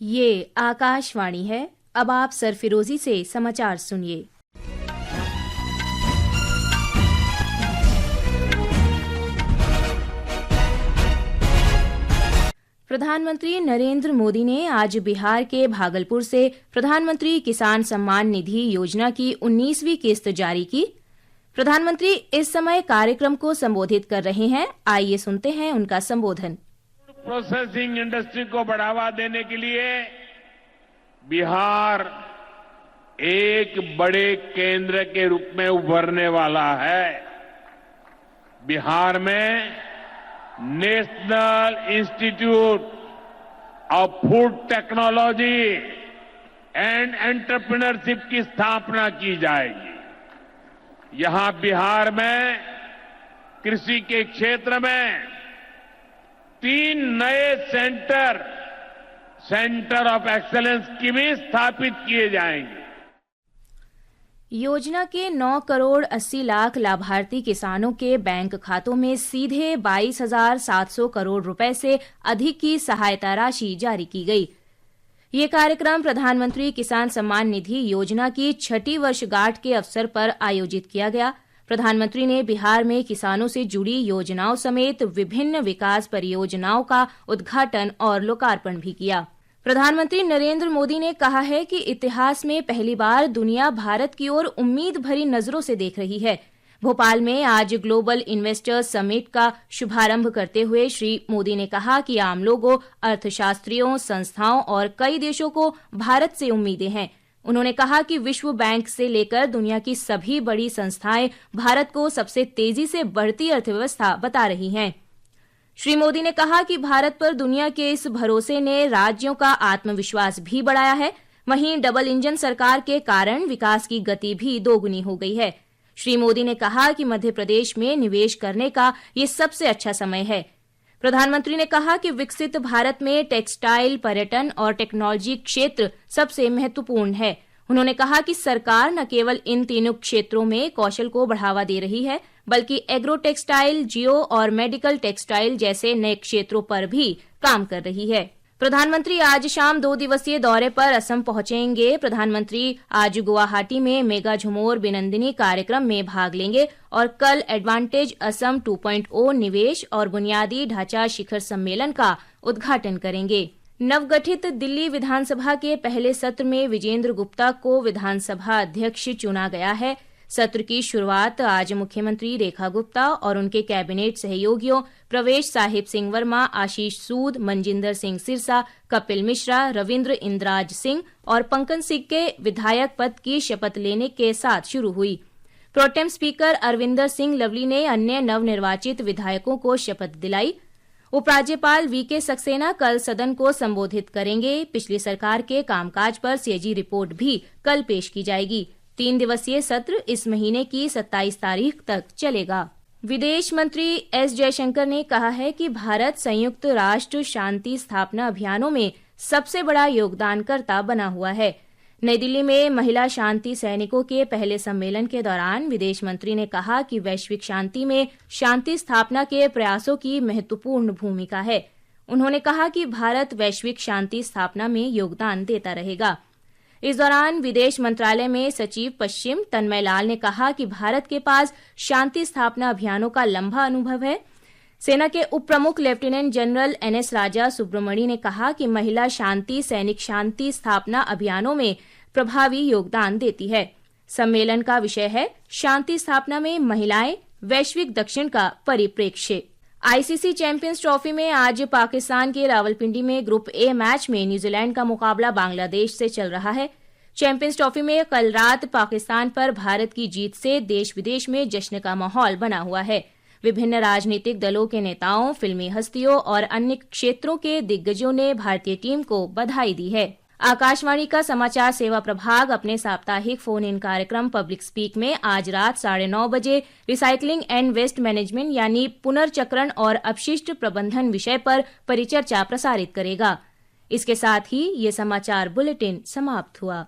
ये आकाशवाणी है। अब आप सरफिरोजी से समाचार सुनिए। प्रधानमंत्री नरेंद्र मोदी ने आज बिहार के भागलपुर से प्रधानमंत्री किसान सम्मान निधि योजना की 19वीं किस्त जारी की। प्रधानमंत्री इस समय कार्यक्रम को संबोधित कर रहे हैं। आइए सुनते हैं उनका संबोधन। प्रोसेसिंग इंडस्ट्री को बढ़ावा देने के लिए बिहार एक बड़े केंद्र के रूप में उभरने वाला है। बिहार में national institute of food technology and entrepreneurship की स्थापना की जाएगी। यहां बिहार में कृषि के क्षेत्र में 3 नए सेंटर ऑफ एक्सेलेंस की भी स्थापित किए जाएंगे। योजना के 9 करोड़ 80 लाख लाभार्थी किसानों के बैंक खातों में सीधे 22,700 करोड़ रुपए से अधिक की सहायता राशि जारी की गई। ये कार्यक्रम प्रधानमंत्री किसान सम्मान निधि योजना की 6ठी वर्षगांठ के अवसर पर आयोजित किया गया। प्रधानमंत्री ने बिहार में किसानों से जुड़ी योजनाओं समेत विभिन्न विकास परियोजनाओं का उद्घाटन और लोकार्पण भी किया। प्रधानमंत्री नरेंद्र मोदी ने कहा है कि इतिहास में पहली बार दुनिया भारत की ओर उम्मीद भरी नजरों से देख रही है। भोपाल में आज ग्लोबल इन्वेस्टर्स समिट का शुभारंभ करते हुए श्री मोदी ने कहा कि आम लोगों, अर्थशास्त्रियों, संस्थाओं और कई देशों को भारत से उम्मीदें हैं। उन्होंने कहा कि विश्व बैंक से लेकर दुनिया की सभी बड़ी संस्थाएं भारत को सबसे तेजी से बढ़ती अर्थव्यवस्था बता रही हैं। श्री मोदी ने कहा कि भारत पर दुनिया के इस भरोसे ने राज्यों का आत्मविश्वास भी बढ़ाया है। वहीं डबल इंजन सरकार के कारण विकास की गति भी दोगुनी हो गई है। श्री मोदी ने कहा कि मध्य प्रदेश में निवेश करने का ये सबसे अच्छा समय है। प्रधानमंत्री ने कहा कि विकसित भारत में टेक्सटाइल, पर्यटन और टेक्नोलॉजी क्षेत्र सबसे महत्वपूर्ण है। उन्होंने कहा कि सरकार न केवल इन तीनों क्षेत्रों में कौशल को बढ़ावा दे रही है, बल्कि एग्रो टेक्सटाइल, जियो और मेडिकल टेक्सटाइल जैसे नए क्षेत्रों पर भी काम कर रही है। प्रधानमंत्री आज शाम 2 दिवसीय दौरे पर असम पहुंचेंगे। प्रधानमंत्री आज गुवाहाटी में मेगा झुमोर बिनंदिनी कार्यक्रम में भाग लेंगे और कल एडवांटेज असम 2.0 निवेश और बुनियादी ढांचा शिखर सम्मेलन का उद्घाटन करेंगे। नवगठित दिल्ली विधानसभा के पहले सत्र में विजेंद्र गुप्ता को विधानसभा अध्यक्ष चुना गया है। सत्र की शुरुआत आज मुख्यमंत्री रेखा गुप्ता और उनके कैबिनेट सहयोगियों प्रवेश साहिब सिंह वर्मा, आशीष सूद, मनजिंदर सिंह सिरसा, कपिल मिश्रा, रविंद्र इंद्राज सिंह और पंकज सिंह के विधायक पद की शपथ लेने के साथ शुरू हुई। प्रोटेम स्पीकर अरविंदर सिंह लवली ने अन्य नवनिर्वाचित विधायकों को शपथ दिलाई। उपराज्यपाल वीके सक्सेना कल सदन को संबोधित करेंगे। पिछली सरकार के कामकाज पर सीएजी रिपोर्ट भी कल पेश की जाएगी। 3 दिवसीय सत्र इस महीने की 27 तारीख तक चलेगा। विदेश मंत्री एस जयशंकर ने कहा है कि भारत संयुक्त राष्ट्र शांति स्थापना अभियानों में सबसे बड़ा योगदानकर्ता बना हुआ है। नई दिल्ली में महिला शांति सैनिकों के पहले सम्मेलन के दौरान विदेश मंत्री ने कहा कि वैश्विक शांति में शांति स्थापना के प्रयासों की महत्वपूर्ण भूमिका है। उन्होंने कहा कि भारत वैश्विक शांति स्थापना में योगदान देता रहेगा। इस दौरान विदेश मंत्रालय में सचिव पश्चिम तन्मय लाल ने कहा कि भारत के पास शांति स्थापना अभियानों का लंबा अनुभव है। सेना के उप प्रमुख लेफ्टिनेंट जनरल एनएस राजा सुब्रमणी ने कहा कि महिला शांति सैनिक शांति स्थापना अभियानों में प्रभावी योगदान देती है। सम्मेलन का विषय है शांति स्थापना में महिलाएं, वैश्विक दक्षिण का परिप्रेक्ष्य। आईसीसी चैंपियंस ट्रॉफी में आज पाकिस्तान के रावलपिंडी में ग्रुप ए मैच में न्यूजीलैंड का मुकाबला बांग्लादेश से चल रहा है। चैंपियंस ट्रॉफी में कल रात पाकिस्तान पर भारत की जीत से देश विदेश में जश्न का माहौल बना हुआ है। विभिन्न राजनीतिक दलों के नेताओं, फिल्मी हस्तियों और अन्य क्षेत्रों के दिग्गजों ने भारतीय टीम को बधाई दी है। आकाशवाणी का समाचार सेवा प्रभाग अपने साप्ताहिक फोन इन कार्यक्रम पब्लिक स्पीक में आज रात 9:30 बजे रिसाइकलिंग एंड वेस्ट मैनेजमेंट यानी पुनर्चक्रण और अपशिष्ट प्रबंधन विषय पर परिचर्चा प्रसारित करेगा। इसके साथ ही ये समाचार बुलेटिन समाप्त हुआ।